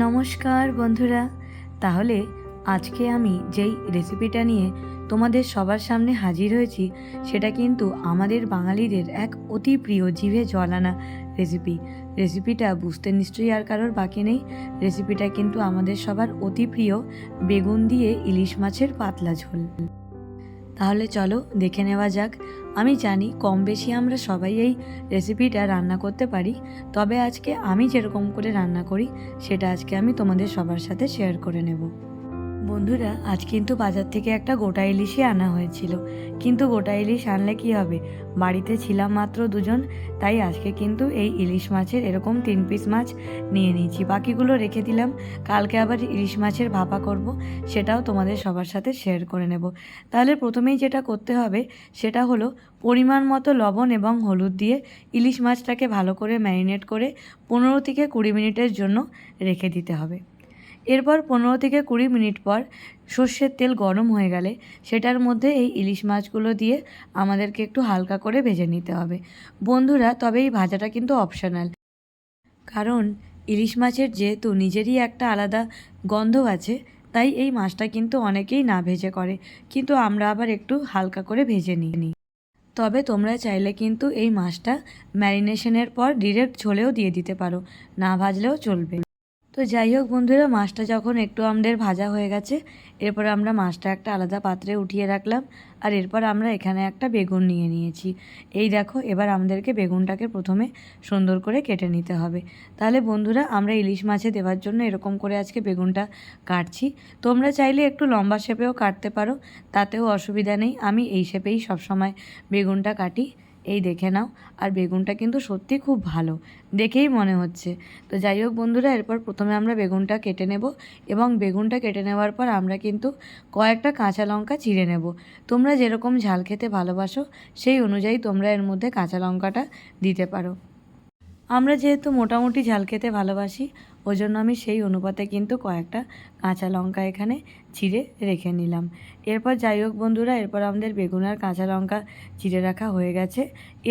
নমস্কার বন্ধুরা। তাহলে আজকে আমি যেই রেসিপিটা নিয়ে তোমাদের সবার সামনে হাজির হয়েছি সেটা কিন্তু আমাদের বাঙালিদের এক অতি প্রিয়, জিভে জল আনা রেসিপিটা বুঝতে নিশ্চয়ই আর কারোর বাকি নেই। রেসিপিটা কিন্তু আমাদের সবার অতি প্রিয় বেগুন দিয়ে ইলিশ মাছের পাতলা ঝোল। তাহলে চলো দেখে নেওয়া যাক। আমি জানি কম বেশি আমরা সবাই এই রেসিপিটা রান্না করতে পারি, তবে আজকে আমি যেরকম করে রান্না করি সেটা আজকে আমি তোমাদের সবার সাথে শেয়ার করে নেব। বন্ধুরা, আজ কিন্তু বাজার থেকে একটা গোটা ইলিশই আনা হয়েছিল, কিন্তু গোটা ইলিশ আনলে কি হবে, বাড়িতে ছিলাম মাত্র দুজন, তাই আজকে কিন্তু এই ইলিশ মাছের এরকম 3 পিস মাছ নিয়ে নিয়েছি। বাকিগুলো রেখে দিলাম, কালকে আবার ইলিশ মাছের ভাপা করব, সেটাও তোমাদের সবার সাথে শেয়ার করে নেব। তাহলে প্রথমেই যেটা করতে হবে সেটা হলো পরিমাণ মতো লবণ এবং হলুদ দিয়ে ইলিশ মাছটাকে ভালো করে ম্যারিনেট করে 15 থেকে 20 মিনিটের জন্য রেখে দিতে হবে। এরপর 15 থেকে 20 মিনিট পর সর্ষের তেল গরম হয়ে গেলে সেটার মধ্যে এই ইলিশ মাছগুলো দিয়ে আমাদেরকে একটু হালকা করে ভেজে নিতে হবে বন্ধুরা। তবে এই ভাজাটা কিন্তু অপশনাল, কারণ ইলিশ মাছের যেহেতু নিজেরই একটা আলাদা গন্ধ আছে, তাই এই মাছটা কিন্তু অনেকেই না ভেজে করে, কিন্তু আমরা আবার একটু হালকা করে ভেজে নিই। তবে তোমরা চাইলে কিন্তু এই মাছটা ম্যারিনেশনের পর ডিরেক্ট ঝোলেও দিয়ে দিতে পারো, না ভাজলেও চলবে। তো যাই হোক বন্ধুরা, মাছটা যখন একটু আমাদের ভাজা হয়ে গেছে, এরপর আমরা মাছটা একটা আলাদা পাত্রে উঠিয়ে রাখলাম। আর এরপর আমরা এখানে একটা বেগুন নিয়ে নিয়েছি। এই দেখো, এবার আমাদেরকে বেগুনটাকে প্রথমে সুন্দর করে কেটে নিতে হবে। তাহলে বন্ধুরা, আমরা ইলিশ মাছে দেওয়ার জন্য এরকম করে আজকে বেগুনটা কাটছি। তোমরা চাইলে একটু লম্বা শেপেও কাটতে পারো, তাতেও অসুবিধা নেই। আমি এই শেপেই সবসময় বেগুনটা কাটি, এই দেখে নাও। আর বেগুনটা কিন্তু সত্যি খুব ভালো, দেখেই মনে হচ্ছে। তো যাই হোক বন্ধুরা, এরপর প্রথমে আমরা বেগুনটা কেটে নেব, এবং বেগুনটা কেটে নেওয়ার পর আমরা কিন্তু কয়েকটা কাঁচা লঙ্কা চিড়ে নেব। তোমরা যেরকম ঝাল খেতে ভালোবাসো সেই অনুযায়ী তোমরা এর মধ্যে কাঁচা লঙ্কাটা দিতে পারো। আমরা যেহেতু মোটামুটি ঝাল খেতে ভালোবাসি, ওই জন্য আমি সেই অনুপাতে কিন্তু কয়েকটা কাঁচা লঙ্কা এখানে চিড়ে রেখে নিলাম। এরপর যাই হোক বন্ধুরা, এরপর আমাদের বেগুন আর কাঁচা লঙ্কা চিড়ে রাখা হয়ে গেছে।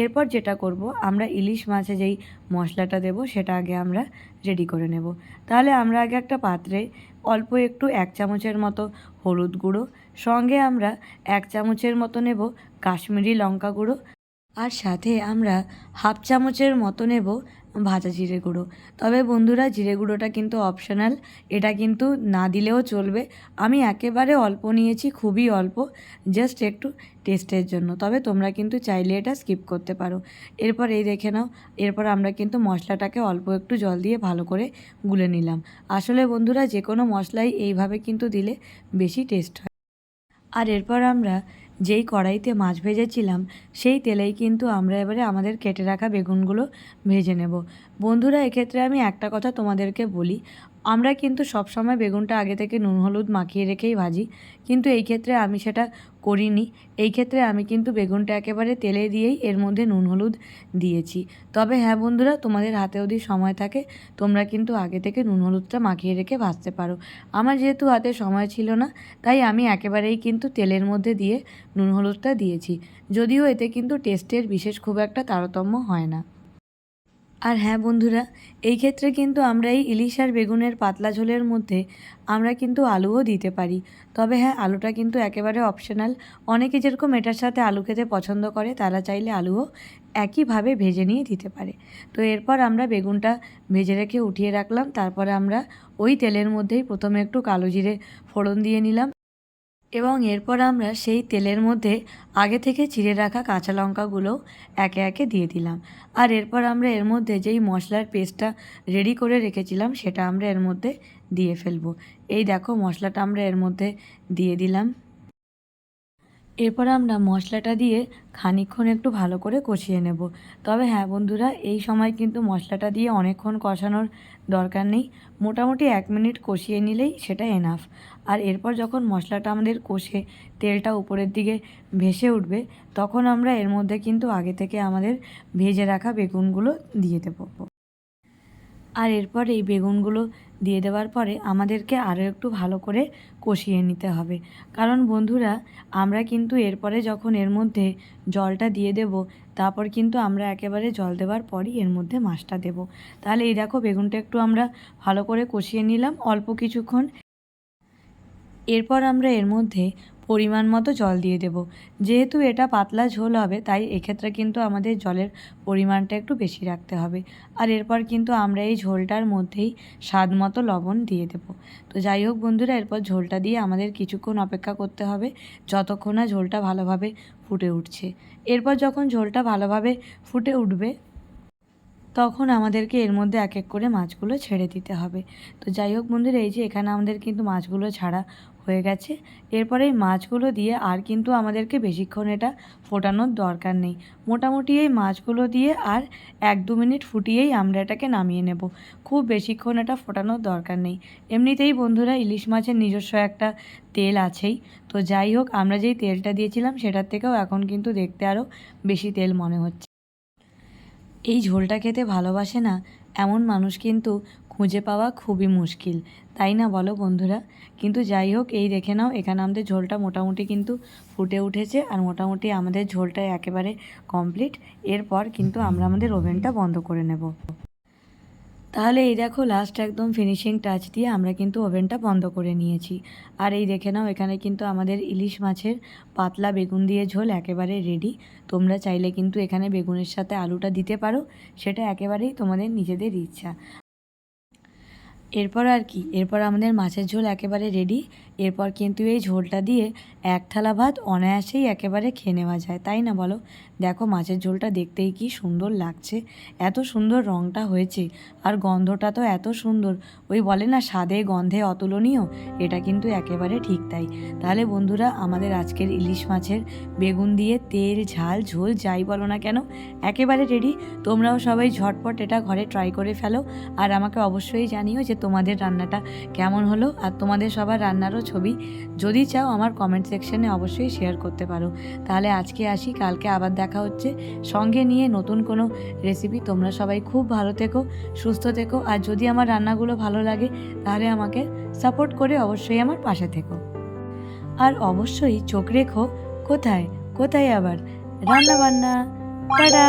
এরপর যেটা করব, আমরা ইলিশ মাছে যেই মশলাটা দেব সেটা আগে আমরা রেডি করে নেব। তাহলে আমরা আগে একটা পাত্রে অল্প একটু 1 চামচের মতো হলুদ গুঁড়ো, সঙ্গে আমরা 1 চামচের মতো নেব কাশ্মীরি লঙ্কা গুঁড়ো, আর সাথে আমরা 1/2 চামচের মতো নেব ভাজা জিরে গুঁড়ো। তবে বন্ধুরা, জিরে গুঁড়োটা কিন্তু অপশনাল, এটা কিন্তু না দিলেও চলবে। আমি একেবারে অল্প নিয়েছি, খুবই অল্প, জাস্ট একটু টেস্টের জন্য। তবে তোমরা কিন্তু চাইলে এটা স্কিপ করতে পারো। এরপর এই দেখে নাও, এরপর আমরা কিন্তু মশলাটাকে অল্প একটু জল দিয়ে ভালো করে গুলে নিলাম। আসলে বন্ধুরা, যে কোনো মশলাই এইভাবে কিন্তু দিলে বেশি টেস্ট হয়। আর এরপর আমরা যেই কড়াইতে মাছ ভেজেছিলাম সেই তেলেই কিন্তু আমরা এবারে আমাদের কেটে রাখা বেগুনগুলো ভেজে নেব। বন্ধুরা, এক্ষেত্রে আমি একটা কথা তোমাদেরকে বলি, আমরা কিন্তু সবসময় বেগুনটা আগে থেকে নুন হলুদ মাখিয়ে রেখেই ভাজি, কিন্তু এই ক্ষেত্রে আমি সেটা করিনি। এই ক্ষেত্রে আমি কিন্তু বেগুনটা একেবারে তেলে দিয়েই এর মধ্যে নুন হলুদ দিয়েছি। তবে হ্যাঁ বন্ধুরা, তোমাদের হাতে যদি সময় থাকে তোমরা কিন্তু আগে থেকে নুন হলুদটা মাখিয়ে রেখে ভাজতে পারো। আমার যেহেতু হাতে সময় ছিল না, তাই আমি একেবারেই কিন্তু তেলের মধ্যে দিয়ে নুন হলুদটা দিয়েছি, যদিও এতে কিন্তু টেস্টের বিশেষ খুব একটা তারতম্য হয় না। আর হ্যাঁ বন্ধুরা, এই ক্ষেত্রে কিন্তু আমরা এই ইলিশ আর বেগুনের পাতলা ঝোলের মধ্যে আমরা কিন্তু আলুও দিতে পারি। তবে হ্যাঁ, আলুটা কিন্তু একেবারে অপশনাল। অনেকে যেরকম এটার সাথে আলু খেতে পছন্দ করে, তারা চাইলে আলুও একইভাবে ভেজে নিয়ে দিতে পারে। তো এরপর আমরা বেগুনটা ভেজে রেখে উঠিয়ে রাখলাম। তারপরে আমরা ওই তেলের মধ্যেই প্রথমে একটু কালো জিরে ফোড়ন দিয়ে নিলাম, এবং এরপর আমরা সেই তেলের মধ্যে আগে থেকে চিড়ে রাখা কাঁচা লঙ্কাগুলো একে একে দিয়ে দিলাম। আর এরপর আমরা এর মধ্যে যেই মশলার পেস্টটা রেডি করে রেখেছিলাম সেটা আমরা এর মধ্যে দিয়ে ফেলবো। এই দেখো, মশলাটা আমরা এর মধ্যে দিয়ে দিলাম। এরপর আমরা মশলাটা দিয়ে খানিকক্ষণ একটু ভালো করে কষিয়ে নেব। তবে হ্যাঁ বন্ধুরা, এই সময় কিন্তু মশলাটা দিয়ে অনেকক্ষণ কষানোর দরকার নেই, মোটামুটি 1 মিনিট কষিয়ে নিলেই সেটা এনাফ। আর এরপর যখন মশলাটা আমাদের কষে তেলটা উপরের দিকে ভেসে উঠবে, তখন আমরা এর মধ্যে কিন্তু আগে থেকে আমাদের ভেজে রাখা বেগুনগুলো দিয়ে দেবো। আর এরপর এই বেগুনগুলো দিয়ে দেওয়ার পরে আমাদেরকে আরও একটু ভালো করে কষিয়ে নিতে হবে। কারণ বন্ধুরা, আমরা কিন্তু এরপরে যখন এর মধ্যে জলটা দিয়ে দেব, তারপর কিন্তু আমরা একেবারে জল দেওয়ার পরই এর মধ্যে মাছটা দেব। তাহলে এই দেখো, বেগুনটা একটু আমরা ভালো করে কষিয়ে নিলাম অল্প কিছুক্ষণ। এরপর আমরা এর মধ্যে পরিমাণ মতো জল দিয়ে দেব। যেহেতু এটা পাতলা ঝোল হবে, তাই এক্ষেত্রে কিন্তু আমাদের জলের পরিমাণটা একটু বেশি রাখতে হবে। আর এরপর কিন্তু আমরা এই ঝোলটার মধ্যেই স্বাদ মতো লবণ দিয়ে দেব। তো যাই হোক বন্ধুরা, এরপর ঝোলটা দিয়ে আমাদের কিছুক্ষণ অপেক্ষা করতে হবে, যতক্ষণ না ঝোলটা ভালোভাবে ফুটে উঠছে। এরপর যখন ঝোলটা ভালোভাবে ফুটে উঠবে, তখন আমাদেরকে এর মধ্যে এক এক করে মাছগুলো ছেড়ে দিতে হবে। তো যাই হোক বন্ধুরা, এই যে এখানে আমাদের কিন্তু মাছগুলো ছাড়া হয়ে গেছে। এরপরে এই মাছগুলো দিয়ে আর কিন্তু আমাদেরকে বেশিক্ষণ এটা ফোটানোর দরকার নেই। মোটামুটি এই মাছগুলো দিয়ে আর 1-2 মিনিট ফুটিয়েই আমরা এটাকে নামিয়ে নেব। খুব বেশিক্ষণ এটা ফোটানোর দরকার নেই। এমনিতেই বন্ধুরা, ইলিশ মাছের নিজস্ব একটা তেল আছেই। তো যাই হোক, আমরা যেই তেলটা দিয়েছিলাম সেটার থেকেও এখন কিন্তু দেখতে আরও বেশি তেল মনে হচ্ছে। এই ঝোলটা খেতে ভালোবাসে না এমন মানুষ কিন্তু খুঁজে পাওয়া খুবই মুশকিল, তাই না বলো বন্ধুরা? কিন্তু যাই হোক, এই দেখে নাও, এখানে আমাদের ঝোলটা মোটামুটি কিন্তু ফুটে উঠেছে, আর মোটামুটি আমাদের ঝোলটা একেবারে কমপ্লিট। এরপর কিন্তু আমরা আমাদের ওভেনটা বন্ধ করে নেব। তাহলে এই দেখো, লাস্ট একদম ফিনিশিং টাচ দিয়ে আমরা কিন্তু ওভেনটা বন্ধ করে নিয়েছি। আর এই দেখে নাও, এখানে কিন্তু আমাদের ইলিশ মাছের পাতলা বেগুন দিয়ে ঝোল একেবারে রেডি। তোমরা চাইলে কিন্তু এখানে বেগুনের সাথে আলুটা দিতে পারো, সেটা একেবারেই তোমাদের নিজেদের ইচ্ছা। এরপর আর কি, এরপর আমাদের মাছের ঝোল একেবারে রেডি। এরপর কিন্তু এই ঝোলটা দিয়ে এক থালা ভাত অনায়াসেই একেবারে খেয়ে নেওয়া যায়, তাই না বলো? দেখো, মাছের ঝোলটা দেখতেই কি সুন্দর লাগছে, এত সুন্দর রঙটা হয়েছে, আর গন্ধটা তো এত সুন্দর। ওই বলে না, স্বাদে গন্ধে অতুলনীয়, এটা কিন্তু একেবারে ঠিক তাই। তাহলে বন্ধুরা, আমাদের আজকের ইলিশ মাছের বেগুন দিয়ে তেল ঝাল ঝোল যাই বলো না কেন, একেবারে রেডি। তোমরাও সবাই ঝটপট এটা ঘরে ট্রাই করে ফেলো, আর আমাকে অবশ্যই জানিও যে তোমাদের রান্নাটা কেমন হলো। আর তোমাদের সবার রান্নারও ছবি যদি চাও আমার কমেন্ট সেকশনে অবশ্যই শেয়ার করতে পারো। তাহলে আজকে আসি, কালকে আবার দেখা হচ্ছে সঙ্গে নিয়ে নতুন কোনো রেসিপি। তোমরা সবাই খুব ভালো থেকো, সুস্থ থেকো, আর যদি আমার রান্নাগুলো ভালো লাগে তাহলে আমাকে সাপোর্ট করে অবশ্যই আমার পাশে থেকো। আর অবশ্যই চোখ রেখো কোথায় কোথায়, আবার রান্না বান্না। টাটা।